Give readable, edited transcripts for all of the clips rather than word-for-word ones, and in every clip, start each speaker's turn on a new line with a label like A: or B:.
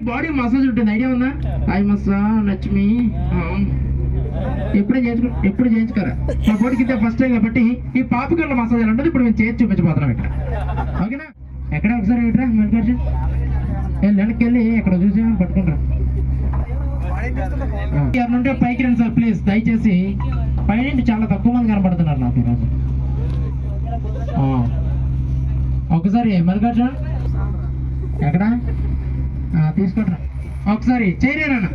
A: Body massage ఉంటుంది, idea ఉందా? I massage Lakshmi ఎప్పుడు చేయించుకోరా మా బోడికి ఫస్ట్ టైం కాబట్టి ఈ పాపికర్ల మసాజ్ ఉంటుంది. ఇప్పుడు మేము చేసి చూపించబోతున్నాం ఇక్కడ, ఓకేనా? ఎక్కడ ఒకసారి ఇట్రా మల్లికార్జున్ వెనక్కి వెళ్ళి ఎక్కడ చూసి పట్టుకుంటారా ఎవరుంటే పైకి రండి సార్ ప్లీజ్, దయచేసి పైన చాలా తక్కువ మంది కనపడుతున్నారు నాకు ఈరోజు. ఒకసారి మల్లికార్జున్ ఎక్కడ తీసుకుంటారా ఒకసారి చేయలేరన్న.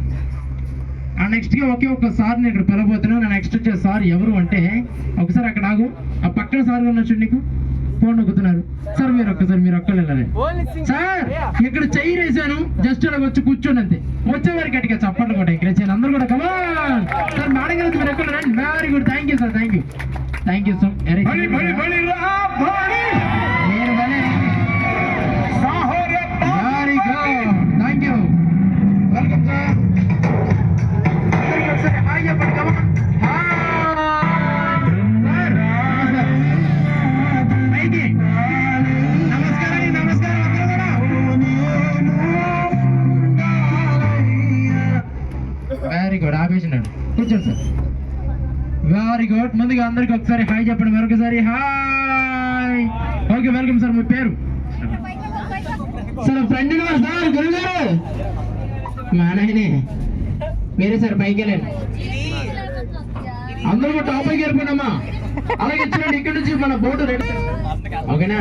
A: ఆ నెక్స్ట్గా ఒక్కసారి నేను ఇక్కడ పిలవబోతున్నాను. నెక్స్ట్ వచ్చే సార్ ఎవరు అంటే ఒకసారి అక్కడ ఆగు, ఆ పక్కన సార్ ఉన్నారు చూడండి, నీకు ఫోన్ నొక్కుతున్నారు సార్. మీరు ఒక్కరు వెళ్ళాలి సార్. ఇక్కడ చెయ్యి వేసాను, జస్ట్ అలా వచ్చి కూర్చోండి అంతే. వచ్చేవారికి గట్టిగా చప్పట్లు కూడా ఇక్కడ చేయను అందరూ కూడా. కమాన్ సార్, మేడం గారు మీరు ఎక్కడ రండి. Very good, thank you sir, thank you so very good, thank you, welcome sir. Hi చెప్పండి, కమాన్ వెరీ గుడ్. ఆపేసినాడు, కూర్చోండి సార్. Very good. ముందుగా అందరికి ఒకసారి హాయ్ చెప్పండి, మరొకసారి హాయ్. Okay, welcome sir. మీ పేరు సార్? ఫ్రెండ్ సార్, గురుగారు మా నాయనే మీరే సార్. పైకి వెళ్ళండి అందరూ కూడా, టాప్ పైకి వెళ్ళిపోయినమ్మా. అలాగే చూడండి ఇక్కడ నుంచి మన బోర్డు రెడీ, ఓకేనా?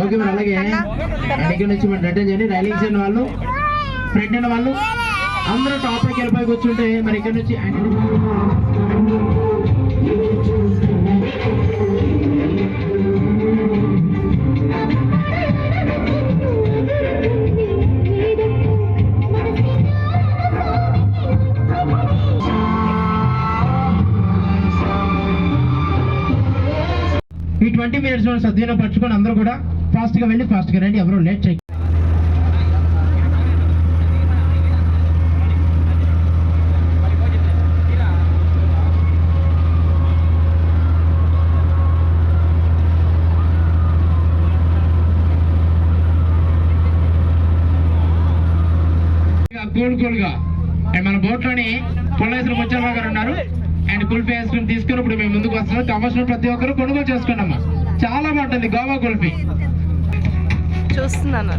A: ఓకే మరి అలాగే ఇక్కడ నుంచి మనం రిటర్న్ చేయండి. రైలింగ్ సైడ్ వాళ్ళు, ఫ్రంట్ అయిన వాళ్ళు అందరూ టాప్ పైకి వెళ్ళిపోయి కూర్చుంటే మరి ఇక్కడ నుంచి ఈ 20 minutes సద్వినియోగపరచుకొని అందరూ కూడా ఫాస్ట్గా వెళ్ళి ఫాస్ట్గా రండి, ఎవరో లేట్ చేయండి. గోల్గా మన బోట్లోని పొల్లేశ్వరం ముచ్చమ్మ గారు ఉన్నారు. అండ్ కుల్ఫీ ఐస్ క్రీమ్ తీసుకుని ఇప్పుడు మేము ముందుకు వస్తున్నాం. కావాల్సిన ప్రతి ఒక్కరు కొనుగోలు చేసుకున్నామా, చాలా బాగుంటుంది గోవా కుల్ఫీ.
B: చూస్తున్నాను